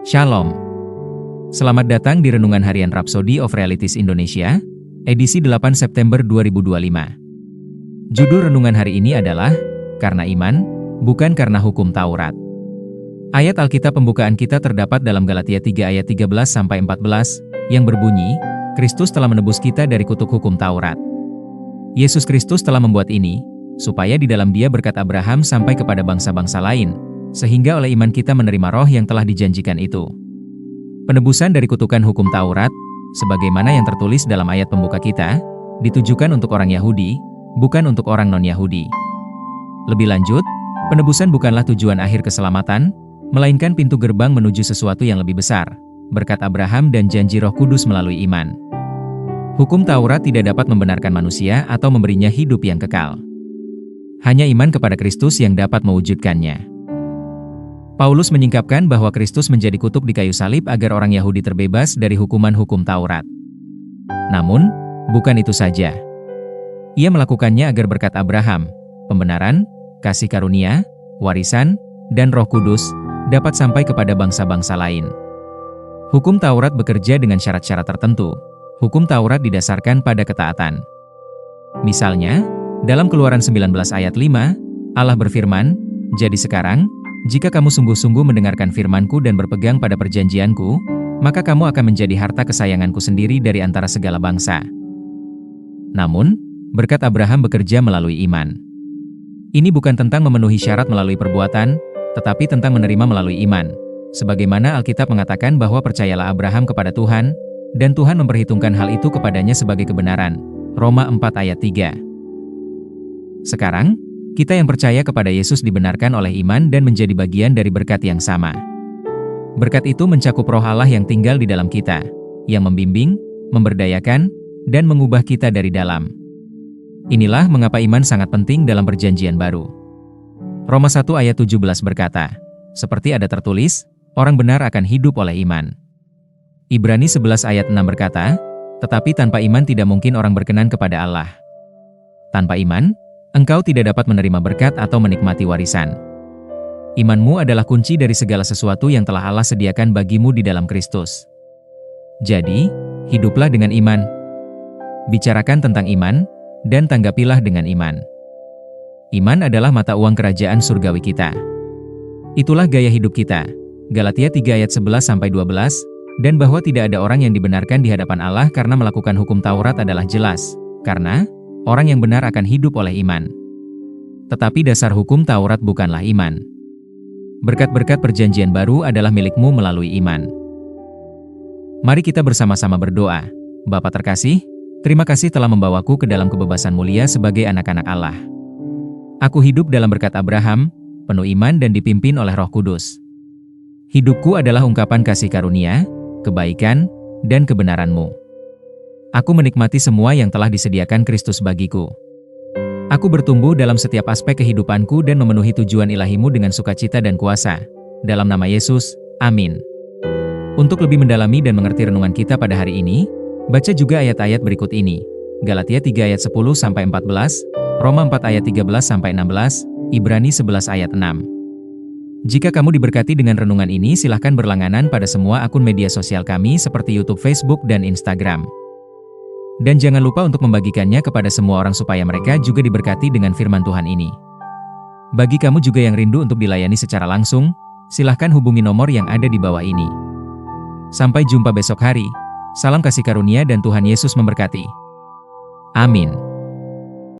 Shalom. Selamat datang di Renungan Harian Rhapsody of Realities Indonesia, edisi 8 September 2025. Judul renungan hari ini adalah, Karena Iman, Bukan Karena Hukum Taurat. Ayat Alkitab pembukaan kita terdapat dalam Galatia 3 ayat 13-14, yang berbunyi, Kristus telah menebus kita dari kutuk hukum Taurat. Yesus Kristus telah membuat ini, supaya di dalam Dia berkat Abraham sampai kepada bangsa-bangsa lain, sehingga oleh iman kita menerima roh yang telah dijanjikan itu. Penebusan dari kutukan hukum Taurat, sebagaimana yang tertulis dalam ayat pembuka kita, ditujukan untuk orang Yahudi, bukan untuk orang non-Yahudi. Lebih lanjut, penebusan bukanlah tujuan akhir keselamatan, melainkan pintu gerbang menuju sesuatu yang lebih besar, berkat Abraham dan janji Roh Kudus melalui iman. Hukum Taurat tidak dapat membenarkan manusia atau memberinya hidup yang kekal. Hanya iman kepada Kristus yang dapat mewujudkannya. Paulus menyingkapkan bahwa Kristus menjadi kutuk di kayu salib agar orang Yahudi terbebas dari hukuman hukum Taurat. Namun, bukan itu saja. Ia melakukannya agar berkat Abraham, pembenaran, kasih karunia, warisan, dan Roh Kudus dapat sampai kepada bangsa-bangsa lain. Hukum Taurat bekerja dengan syarat-syarat tertentu. Hukum Taurat didasarkan pada ketaatan. Misalnya, dalam Keluaran 19 ayat 5, Allah berfirman, "Jadi sekarang, jika kamu sungguh-sungguh mendengarkan firman-Ku dan berpegang pada perjanjian-Ku, maka kamu akan menjadi harta kesayangan-Ku sendiri dari antara segala bangsa." Namun, berkat Abraham bekerja melalui iman. Ini bukan tentang memenuhi syarat melalui perbuatan, tetapi tentang menerima melalui iman. Sebagaimana Alkitab mengatakan bahwa percayalah Abraham kepada Tuhan, dan Tuhan memperhitungkan hal itu kepadanya sebagai kebenaran. Roma 4 ayat 3. Sekarang, kita yang percaya kepada Yesus dibenarkan oleh iman dan menjadi bagian dari berkat yang sama. Berkat itu mencakup Roh Allah yang tinggal di dalam kita, yang membimbing, memberdayakan, dan mengubah kita dari dalam. Inilah mengapa iman sangat penting dalam perjanjian baru. Roma 1 ayat 17 berkata, seperti ada tertulis, orang benar akan hidup oleh iman. Ibrani 11 ayat 6 berkata, tetapi tanpa iman tidak mungkin orang berkenan kepada Allah. Tanpa iman, engkau tidak dapat menerima berkat atau menikmati warisan. Imanmu adalah kunci dari segala sesuatu yang telah Allah sediakan bagimu di dalam Kristus. Jadi, hiduplah dengan iman. Bicarakan tentang iman, dan tanggapilah dengan iman. Iman adalah mata uang kerajaan surgawi kita. Itulah gaya hidup kita. Galatia 3 ayat 11-12, dan bahwa tidak ada orang yang dibenarkan di hadapan Allah karena melakukan hukum Taurat adalah jelas, karena orang yang benar akan hidup oleh iman. Tetapi dasar hukum Taurat bukanlah iman. Berkat-berkat perjanjian baru adalah milikmu melalui iman. Mari kita bersama-sama berdoa. Bapa terkasih, terima kasih telah membawaku ke dalam kebebasan mulia sebagai anak-anak Allah. Aku hidup dalam berkat Abraham, penuh iman dan dipimpin oleh Roh Kudus. Hidupku adalah ungkapan kasih karunia, kebaikan, dan kebenaran-Mu. Aku menikmati semua yang telah disediakan Kristus bagiku. Aku bertumbuh dalam setiap aspek kehidupanku dan memenuhi tujuan ilahi-Mu dengan sukacita dan kuasa. Dalam nama Yesus, amin. Untuk lebih mendalami dan mengerti renungan kita pada hari ini, baca juga ayat-ayat berikut ini. Galatia 3 ayat 10-14, Roma 4 ayat 13-16, Ibrani 11 ayat 6. Jika kamu diberkati dengan renungan ini, silahkan berlangganan pada semua akun media sosial kami seperti YouTube, Facebook, dan Instagram. Dan jangan lupa untuk membagikannya kepada semua orang supaya mereka juga diberkati dengan firman Tuhan ini. Bagi kamu juga yang rindu untuk dilayani secara langsung, silahkan hubungi nomor yang ada di bawah ini. Sampai jumpa besok hari. Salam kasih karunia dan Tuhan Yesus memberkati. Amin.